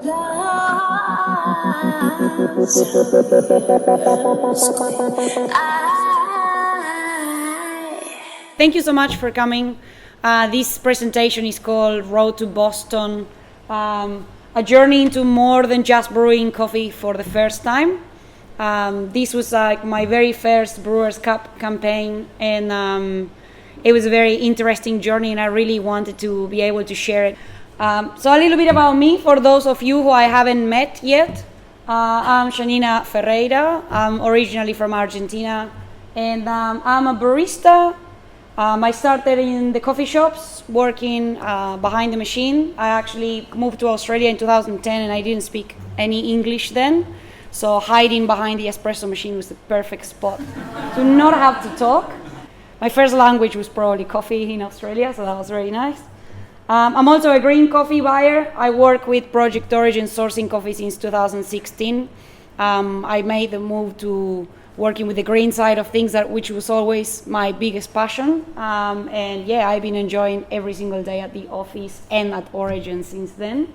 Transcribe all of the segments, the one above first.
Thank you so much for coming. This presentation is called Road to Boston, a journey into more than just brewing coffee for the first time. This was like my very first Brewers Cup campaign, and it was a very interesting journey, and I really wanted to be able to share it. So a little bit about me, for those of you who I haven't met yet. I'm Yanina Ferreyra. I'm originally from Argentina, and I'm a barista. I started in the coffee shops, working behind the machine. I actually moved to Australia in 2010, and I didn't speak any English then. So hiding behind the espresso machine was the perfect spot to not have to talk. My first language was probably coffee in Australia, so that was very nice. I'm also a green coffee buyer. I work with Project Origin sourcing coffee since 2016. I made the move to working with the green side of things, which was always my biggest passion. And yeah, I've been enjoying every single day at the office and at Origin since then.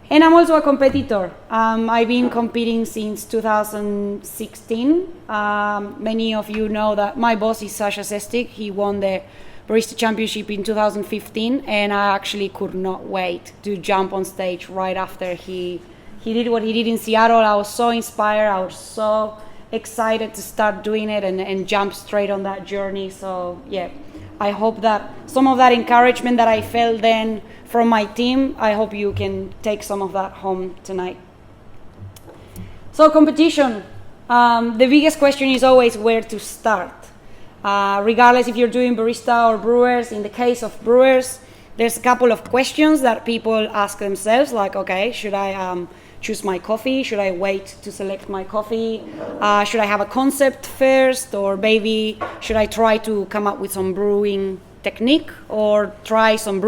And I'm also a competitor. I've been competing since 2016. Many of you know that my boss is Sasha Sestic. He won the Barista Championship in 2015, and I actually could not wait to jump on stage right after he did what he did in Seattle. I was so inspired. I was so excited to start doing it and jump straight on that journey. So yeah, I hope that some of that encouragement that I felt then from my team, I hope you can take some of that home tonight. So competition, the biggest question is always where to start. Regardless if you're doing barista or brewers. In the case of brewers, there's a couple of questions that people ask themselves, like, okay, should I choose my coffee? Should I wait to select my coffee? Should I have a concept first? Or maybe should I try to come up with some brewing technique or try some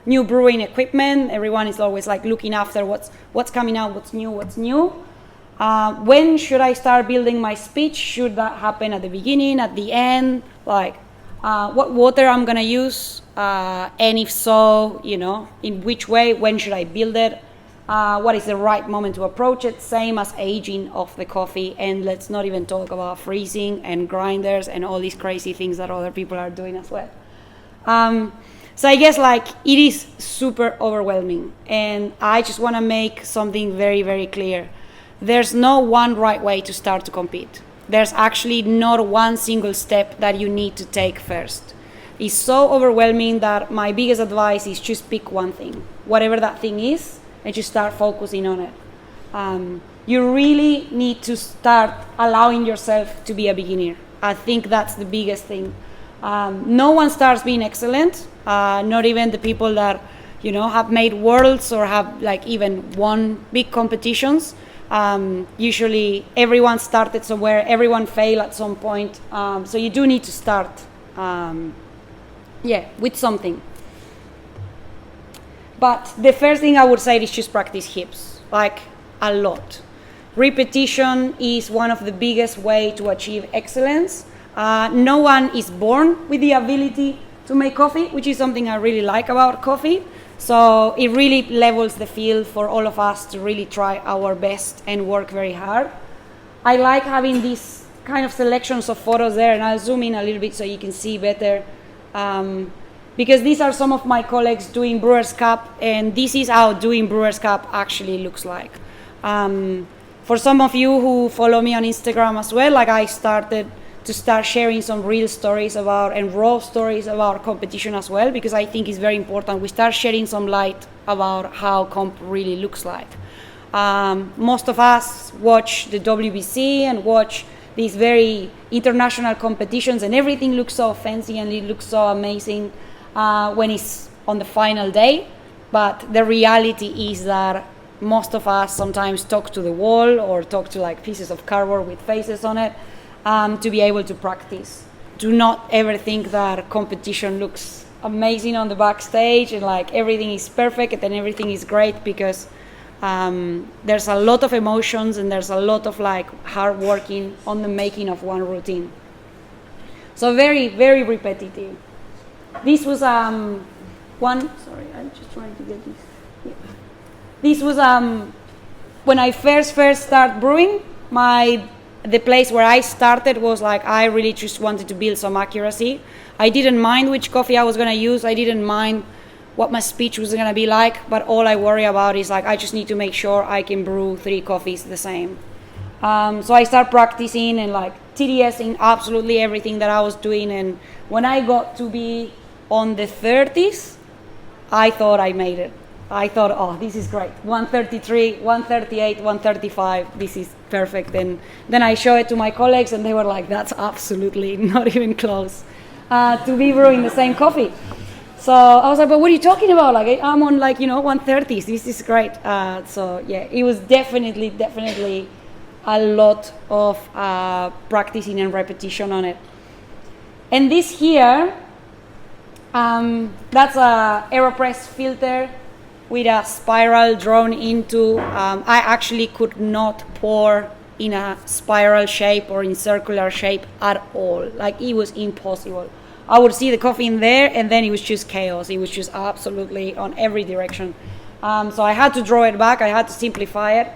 new brewing equipment? Everyone is always like looking after what's coming out, what's new. When should I start building my speech? Should that happen at the beginning, at the end? Like, what water I'm gonna use? And if so, in which way? When should I build it? What is the right moment to approach it? Same as aging of the coffee. And let's not even talk about freezing and grinders and all these crazy things that other people are doing as well. So I guess it is super overwhelming. And I just wanna make something very, very clear. There's no one right way to start to compete. There's actually not one single step that you need to take first. It's so overwhelming that my biggest advice is just pick one thing, whatever that thing is, and just start focusing on it. You really need to start allowing yourself to be a beginner. I think that's the biggest thing. No one starts being excellent, not even the people that have made worlds or have even won big competitions. Usually everyone started somewhere, everyone failed at some point, so you do need to start with something. But the first thing I would say is just practice hips, a lot. Repetition is one of the biggest ways to achieve excellence. No one is born with the ability to make coffee, which is something I really like about coffee. So it really levels the field for all of us to really try our best and work very hard. I like having these kind of selections of photos there, and I'll zoom in a little bit so you can see better. Because these are some of my colleagues doing Brewers Cup, and this is how doing Brewers Cup actually looks like. For some of you who follow me on Instagram as well, I started to start sharing some real stories about and raw stories about competition as well, because I think it's very important we start shedding some light about how comp really looks like. Most of us watch the WBC and watch these very international competitions, and everything looks so fancy and it looks so amazing when it's on the final day. But the reality is that most of us sometimes talk to the wall or talk to pieces of cardboard with faces on it. To be able to practice. Do not ever think that competition looks amazing on the backstage and everything is perfect and everything is great, because there's a lot of emotions and there's a lot of hard working on the making of one routine. So very, very repetitive. This was one, sorry, I'm just trying to get this. Yeah. This was when I first started brewing. The place where I started was like, I really just wanted to build some accuracy. I didn't mind which coffee I was going to use. I didn't mind what my speech was going to be like, but all I worry about is like, I just need to make sure I can brew 3 coffees the same. So I started practicing and like TDS in absolutely everything that I was doing. And when I got to be on the 30s, I thought I made it. I thought, oh, this is great. 133, 138, 135, this is perfect. And then I show it to my colleagues and they were like, that's absolutely not even close to be brewing the same coffee. So I was like, but what are you talking about? Like, I'm on like, 130s, this is great. So yeah, it was definitely a lot of practicing and repetition on it. And this here, that's a AeroPress filter with a spiral drawn into. I actually could not pour in a spiral shape or in circular shape at all. Like, it was impossible. I would see the coffee in there and then it was just chaos. It was just absolutely on every direction. So I had to draw it back. I had to simplify it.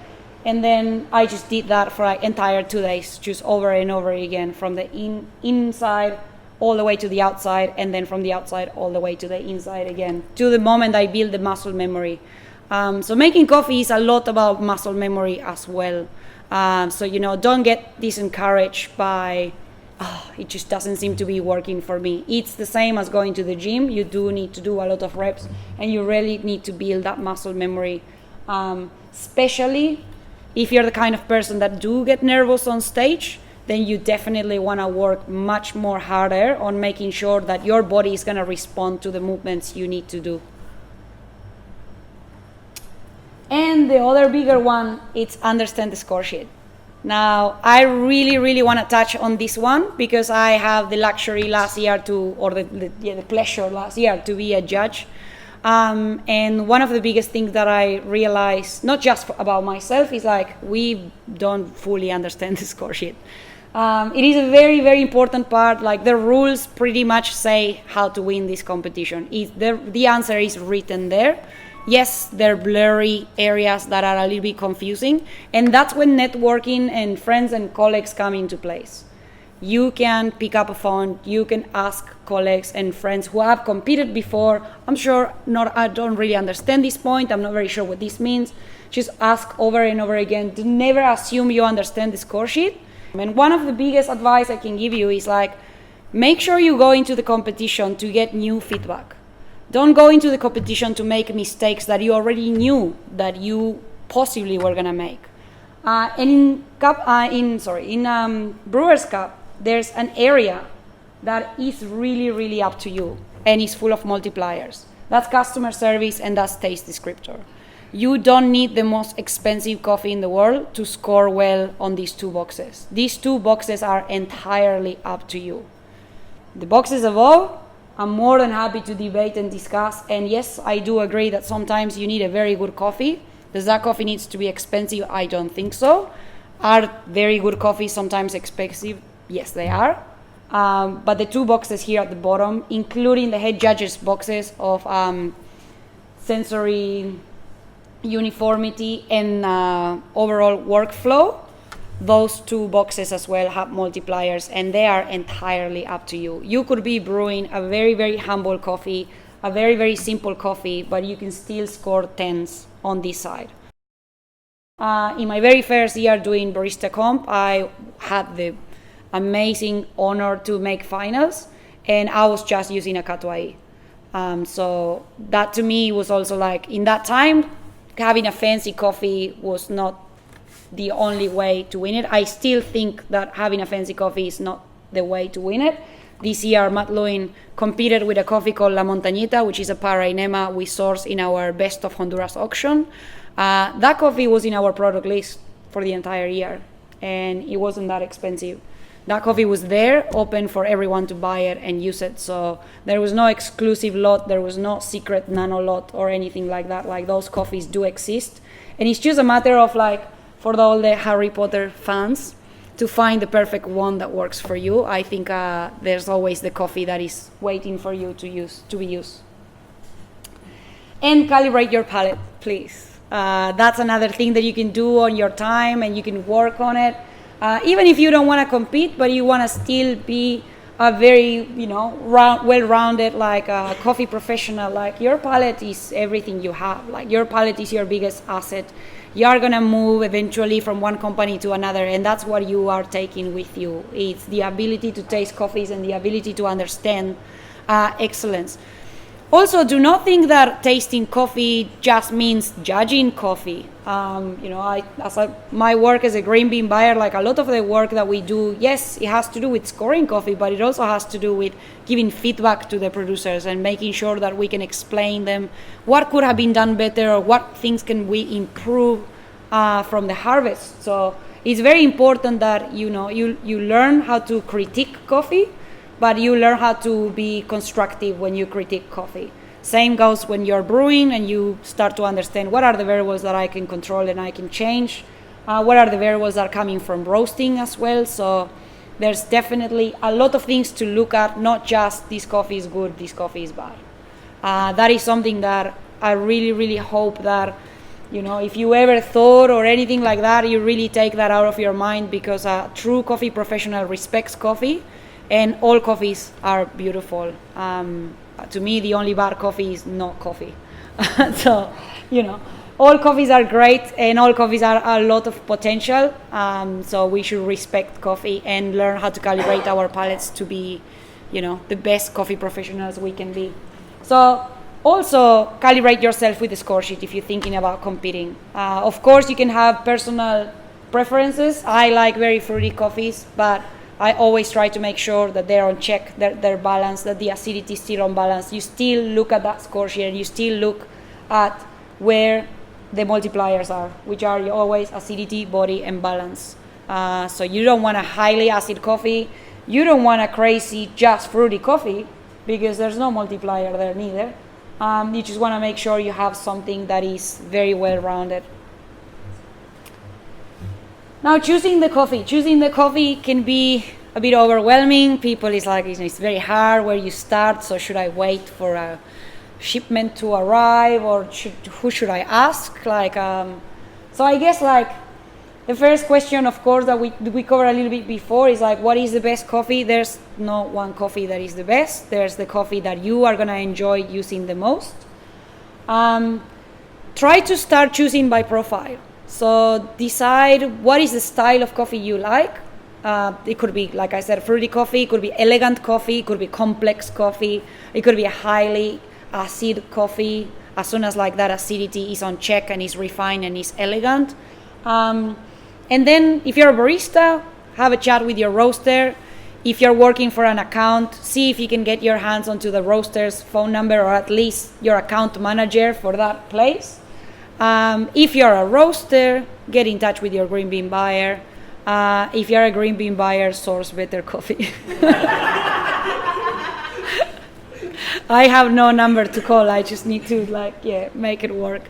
And then I just did that for like entire 2 days, just over and over again, from the inside all the way to the outside, and then from the outside all the way to the inside again, to the moment I build the muscle memory. So making coffee is a lot about muscle memory as well. So, don't get disencouraged by, it just doesn't seem to be working for me. It's the same as going to the gym. You do need to do a lot of reps, and you really need to build that muscle memory, especially if you're the kind of person that do get nervous on stage. Then you definitely want to work much more harder on making sure that your body is going to respond to the movements you need to do. And the other bigger one, it's understand the score sheet. Now, I really want to touch on this one because I have the luxury last year the pleasure last year to be a judge. And one of the biggest things that I realized, not just about myself, is like, we don't fully understand the score sheet. It is a very important part. Like, the rules pretty much say how to win this competition. The answer is written there. Yes, there are blurry areas that are a little bit confusing, and that's when networking and friends and colleagues come into place. You can pick up a phone, you can ask colleagues and friends who have competed before. I don't really understand this point, I'm not very sure what this means. Just ask over and over again. To never assume you understand the score sheet. And one of the biggest advice I can give you is like, make sure you go into the competition to get new feedback. Don't go into the competition to make mistakes that you already knew that you possibly were gonna make. And in Brewers Cup, there's an area that is really up to you and is full of multipliers. That's customer service and that's taste descriptor. You don't need the most expensive coffee in the world to score well on these 2 boxes. These 2 boxes are entirely up to you. The boxes above, I'm more than happy to debate and discuss. And yes, I do agree that sometimes you need a very good coffee. Does that coffee needs to be expensive? I don't think so. Are very good coffees sometimes expensive? Yes, they are. But the 2 boxes here at the bottom, including the head judges boxes of sensory uniformity and overall workflow, those 2 boxes as well have multipliers, and they are entirely up to you. You could be brewing a very humble coffee, a very simple coffee, but you can still score 10s on this side. In my very first year doing barista comp, I had the amazing honor to make finals, and I was just using a Catuai. So that to me was also like, in that time, having a fancy coffee was not the only way to win it. I still think that having a fancy coffee is not the way to win it. This year, Matt Lewin competed with a coffee called La Montañita, which is a Parainema we sourced in our Best of Honduras auction. That coffee was in our product list for the entire year, and it wasn't that expensive. That coffee was there, open for everyone to buy it and use it. So there was no exclusive lot, there was no secret nano lot or anything like that. Like, those coffees do exist. And it's just a matter of like, for all the Harry Potter fans, to find the perfect one that works for you. I think there's always the coffee that is waiting for you to be used. And calibrate your palate, please. That's another thing that you can do on your time, and you can work on it. Even if you don't want to compete, but you want to still be a very, well-rounded, like coffee professional. Like, your palate is everything you have. Like, your palate is your biggest asset. You are gonna move eventually from one company to another, and that's what you are taking with you. It's the ability to taste coffees and the ability to understand excellence. Also, do not think that tasting coffee just means judging coffee. My work as a green bean buyer, like a lot of the work that we do, yes, it has to do with scoring coffee, but it also has to do with giving feedback to the producers and making sure that we can explain them what could have been done better, or what things can we improve from the harvest. So it's very important that you learn how to critique coffee, but you learn how to be constructive when you critique coffee. Same goes when you're brewing and you start to understand what are the variables that I can control and I can change. What are the variables that are coming from roasting as well. So there's definitely a lot of things to look at, not just this coffee is good, this coffee is bad. That is something that I really, really hope that, if you ever thought or anything like that, you really take that out of your mind, because a true coffee professional respects coffee. And all coffees are beautiful. To me, the only bad coffee is not coffee. So, all coffees are great, and all coffees are a lot of potential. So we should respect coffee and learn how to calibrate our palates to be, the best coffee professionals we can be. So also calibrate yourself with the score sheet if you're thinking about competing. Of course, you can have personal preferences. I like very fruity coffees, but I always try to make sure that they're on check, they're balanced, that the acidity is still on balance. You still look at that score sheet, and you still look at where the multipliers are, which are always acidity, body, and balance. So you don't want a highly acid coffee. You don't want a crazy just fruity coffee, because there's no multiplier there neither. You just want to make sure you have something that is very well-rounded. Now, choosing the coffee can be a bit overwhelming. People is like, it's very hard where you start. So should I wait for a shipment to arrive, or who should I ask? So I guess the first question, of course, that we covered a little bit before is what is the best coffee? There's no one coffee that is the best. There's the coffee that you are gonna enjoy using the most. Try to start choosing by profile. So decide what is the style of coffee you like. It could be, like I said, fruity coffee. It could be elegant coffee. It could be complex coffee. It could be a highly acid coffee. As soon as that acidity is on check and is refined and is elegant. And then if you're a barista, have a chat with your roaster. If you're working for an account, see if you can get your hands onto the roaster's phone number, or at least your account manager for that place. If you're a roaster, get in touch with your green bean buyer. If you're a green bean buyer, source better coffee. I have no number to call. I just need to make it work.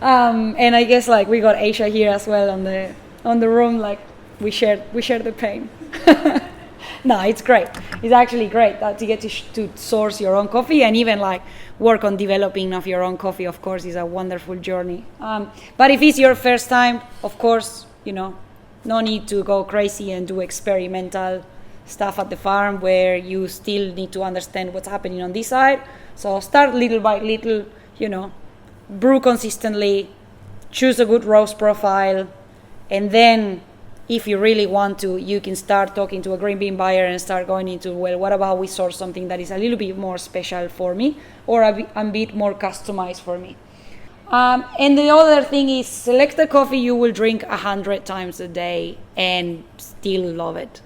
And I guess we got Aisha here as well on the room. We share the pain. No, it's great. It's actually great to get to source your own coffee, and even work on developing of your own coffee. Of course, is a wonderful journey. But if it's your first time, of course, no need to go crazy and do experimental stuff at the farm where you still need to understand what's happening on this side. So start little by little, brew consistently, choose a good roast profile, and then if you really want to, you can start talking to a green bean buyer and start going into, what about we source something that is a little bit more special for me, or a bit more customized for me. And the other thing is, select a coffee you will drink 100 times a day and still love it.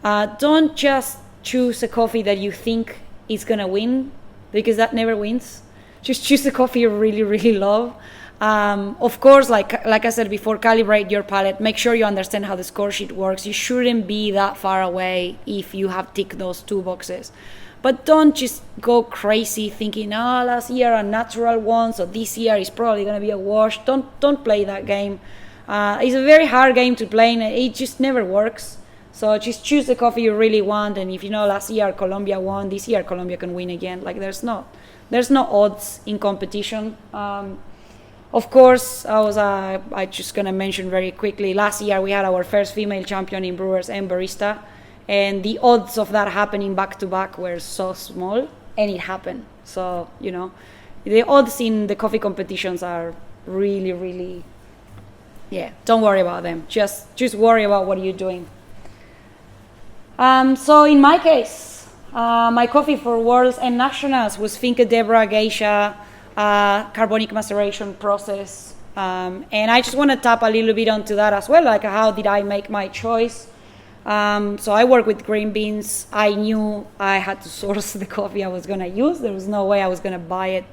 Don't just choose a coffee that you think is going to win, because that never wins. Just choose a coffee you really, really love. Of course, like I said before, calibrate your palate. Make sure you understand how the score sheet works. You shouldn't be that far away if you have ticked those 2 boxes. But don't just go crazy thinking, last year a natural one, so this year is probably going to be a wash. Don't play that game. It's a very hard game to play, and it just never works. So just choose the coffee you really want. And if last year Colombia won, this year Colombia can win again. There's no odds in competition. Of course, I just gonna mention very quickly, last year we had our first female champion in Brewers and Barista, and the odds of that happening back to back were so small, and it happened. So, the odds in the coffee competitions are really, really, don't worry about them. Just worry about what you're doing. So in my case, my coffee for Worlds and Nationals was Finca Debra Geisha carbonic maceration process. And I just want to tap a little bit onto that as well, like how did I make my choice? So I work with green beans. I knew I had to source the coffee I was going to use. There was no way I was going to buy it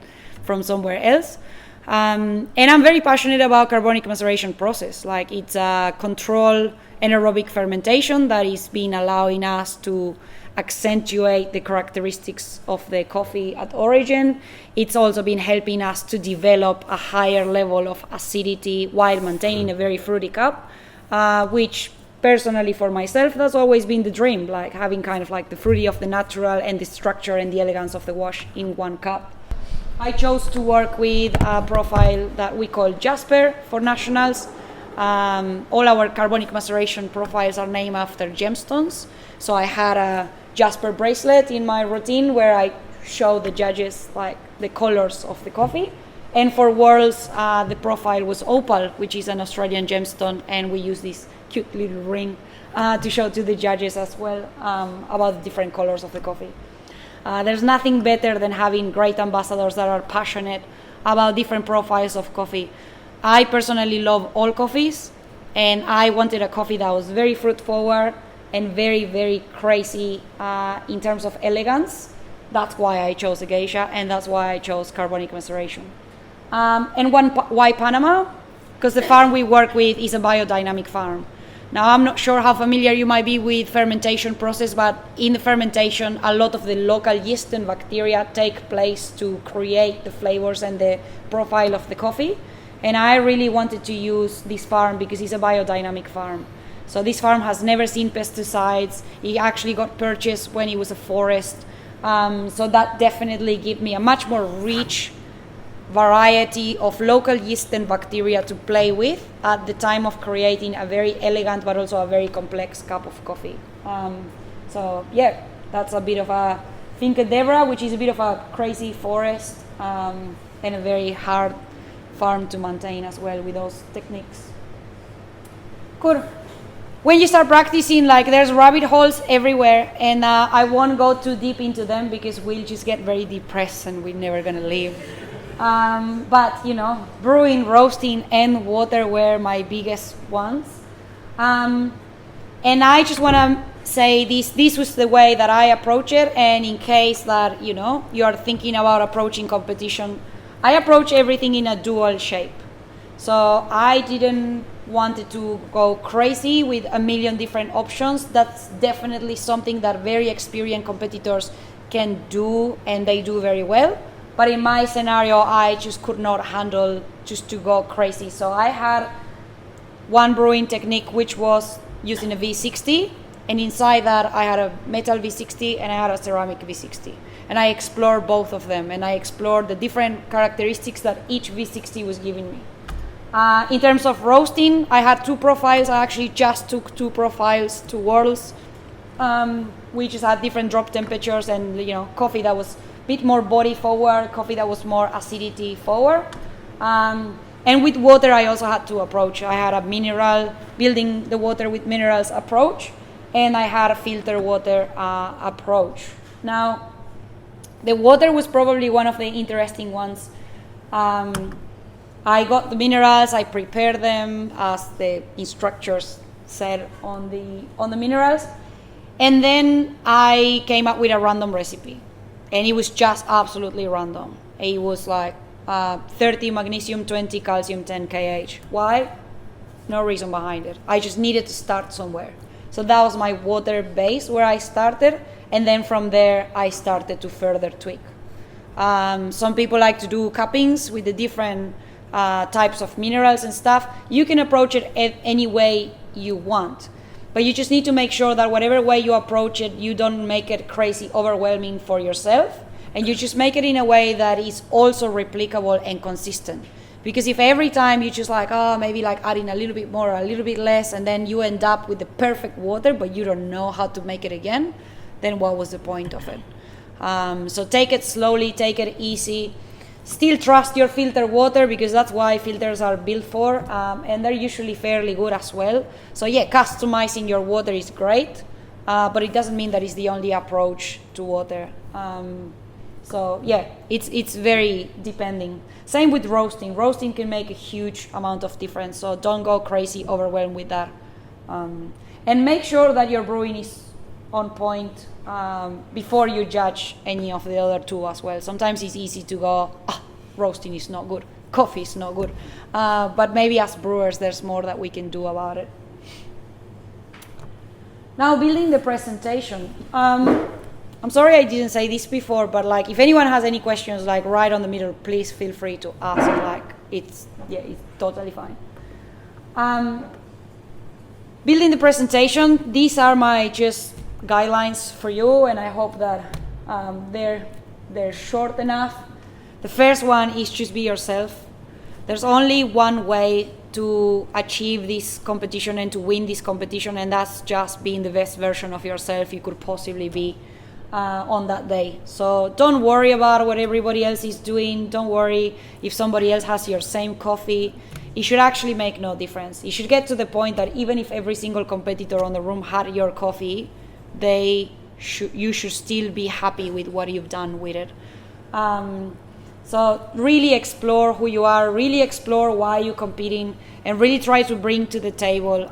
from somewhere else. And I'm very passionate about carbonic maceration process. Like it's a controlled anaerobic fermentation that is been allowing us to accentuate the characteristics of the coffee at origin. It's also been helping us to develop a higher level of acidity while maintaining a very fruity cup, which personally for myself, that's always been the dream, like having kind of like the fruity of the natural and the structure and the elegance of the wash in one cup. I chose to work with a profile that we call Jasper for Nationals. All our carbonic maceration profiles are named after gemstones. So I had a Jasper bracelet in my routine where I show the judges like the colors of the coffee. And for Worlds, the profile was opal, which is an Australian gemstone, and we use this cute little ring to show to the judges as well about the different colors of the coffee. There's nothing better than having great ambassadors that are passionate about different profiles of coffee. I personally love all coffees, and I wanted a coffee that was very fruit forward and very, very crazy in terms of elegance. That's why I chose a geisha, and that's why I chose carbonic maceration. And why Panama? Because the farm we work with is a biodynamic farm. Now, I'm not sure how familiar you might be with fermentation process, but in the fermentation, a lot of the local yeast and bacteria take place to create the flavors and the profile of the coffee. And I really wanted to use this farm because it's a biodynamic farm. So this farm has never seen pesticides. It actually got purchased when it was a forest. So that definitely gave me a much more rich variety of local yeast and bacteria to play with at the time of creating a very elegant but also a very complex cup of coffee. So yeah, that's a bit of a Finca Debra, which is a bit of a crazy forest and a very hard farm to maintain as well with those techniques. Cool. When you start practicing, like there's rabbit holes everywhere, and I won't go too deep into them because we'll just get very depressed and we're never gonna leave. But brewing, roasting, and water were my biggest ones. And I just want to say this was the way that I approach it. And in case that you are thinking about approaching competition, I approach everything in a dual shape. So I didn't want to go crazy with a million different options. That's definitely something that very experienced competitors can do, and they do very well. But in my scenario, I just could not handle just to go crazy. So I had one brewing technique, which was using a V60. And inside that, I had a metal V60 and I had a ceramic V60. And I explored both of them. And I explored the different characteristics that each V60 was giving me. In terms of roasting, I had two profiles. I actually just took two profiles to Worlds. We just had different drop temperatures and, coffee that was bit more body forward, coffee that was more acidity forward. And with water, I also had to approach. I had a mineral, building the water with minerals approach, and I had a filter water approach. Now, the water was probably one of the interesting ones. I got the minerals, I prepared them as the instructors said on the minerals, and then I came up with a random recipe. And it was just absolutely random. It was like 30 magnesium, 20 calcium, 10 kH. Why? No reason behind it. I just needed to start somewhere. So that was my water base where I started. And then from there, I started to further tweak. Some people like to do cuppings with the different types of minerals and stuff. You can approach it any way you want. But you just need to make sure that whatever way you approach it, you don't make it crazy overwhelming for yourself. And you just make it in a way that is also replicable and consistent. Because if every time you just like, oh, maybe like adding a little bit more, a little bit less, and then you end up with the perfect water, but you don't know how to make it again, then what was the point of it? So take it slowly, take it easy. Still trust your filter water, because that's why filters are built for, and they're usually fairly good as well. So yeah, customizing your water is great, but it doesn't mean that it's the only approach to water. So yeah, it's very depending. Same with roasting. Roasting can make a huge amount of difference, so don't go crazy, overwhelmed with that. And make sure that your brewing is on point before you judge any of the other two as well. Sometimes it's easy to go, roasting is not good, coffee is not good, but maybe as brewers there's more that we can do about it. Now, building the presentation. I'm sorry I didn't say this before, but like if anyone has any questions, like right on the middle, please feel free to ask. Like it's totally fine. Building the presentation. These are my just guidelines for you, and I hope that they're short enough. The first one is just be yourself. There's only one way to achieve this competition and to win this competition, and that's just being the best version of yourself you could possibly be on that day. So don't worry about what everybody else is doing. Don't worry if somebody else has your same coffee. It should actually make no difference. You should get to the point that even if every single competitor on the room had your coffee, you should still be happy with what you've done with it. So really explore who you are, really explore why you're competing, and really try to bring to the table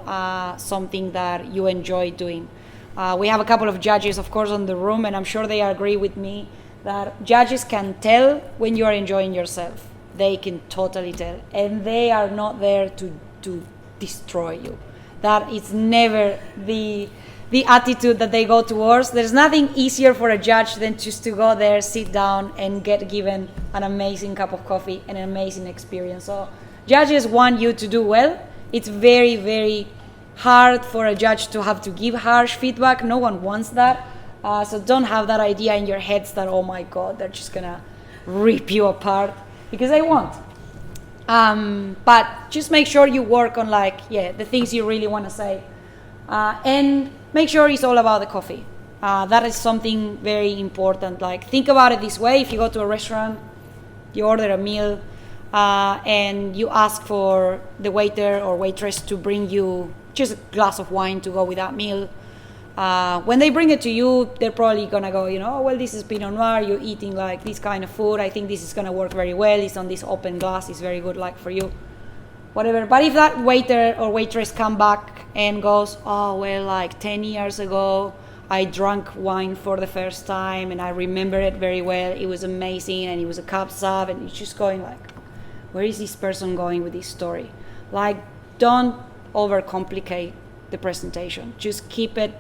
something that you enjoy doing. We have a couple of judges, of course, on the room, and I'm sure they agree with me that judges can tell when you are enjoying yourself. They can totally tell, and they are not there to destroy you. That is never the attitude that they go towards. There's nothing easier for a judge than just to go there, sit down, and get given an amazing cup of coffee and an amazing experience. So judges want you to do well. It's very, very hard for a judge to have to give harsh feedback. No one wants that. So don't have that idea in your heads that, oh my God, they're just gonna rip you apart, because they won't. But just make sure you work on the things you really want to say. And make sure it's all about the coffee. That is something very important. Like, think about it this way. If you go to a restaurant, you order a meal, and you ask for the waiter or waitress to bring you just a glass of wine to go with that meal. When they bring it to you, they're probably gonna go, oh, well, this is Pinot Noir, you're eating like this kind of food, I think this is gonna work very well, it's on this open glass, it's very good like for you, whatever. But if that waiter or waitress come back and goes, oh, well, like 10 years ago, I drank wine for the first time and I remember it very well, it was amazing, and it was a Cab Sav, and you're just going like, where is this person going with this story? Like, don't overcomplicate the presentation. Just keep it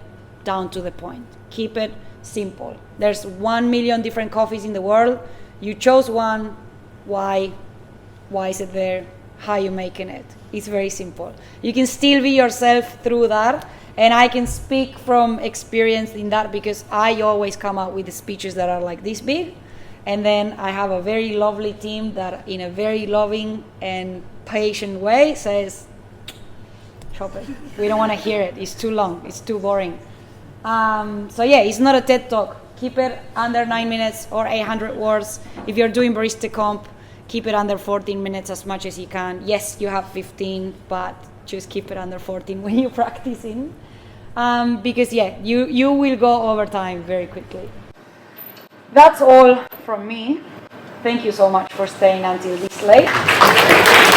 down to the point. Keep it simple. There's 1 million different coffees in the world. You chose one. Why is it there? How are you making it? It's very simple. You can still be yourself through that, and I can speak from experience in that, because I always come out with the speeches that are like this big, and then I have a very lovely team that in a very loving and patient way says, chop it. We don't want to hear it. It's too long. It's too boring. So yeah, it's not a TED Talk. Keep it under 9 minutes or 800 words. If you're doing barista comp, keep it under 14 minutes as much as you can. Yes, you have 15, but just keep it under 14 when you're practicing. Because yeah, you will go over time very quickly. That's all from me. Thank you so much for staying until this late.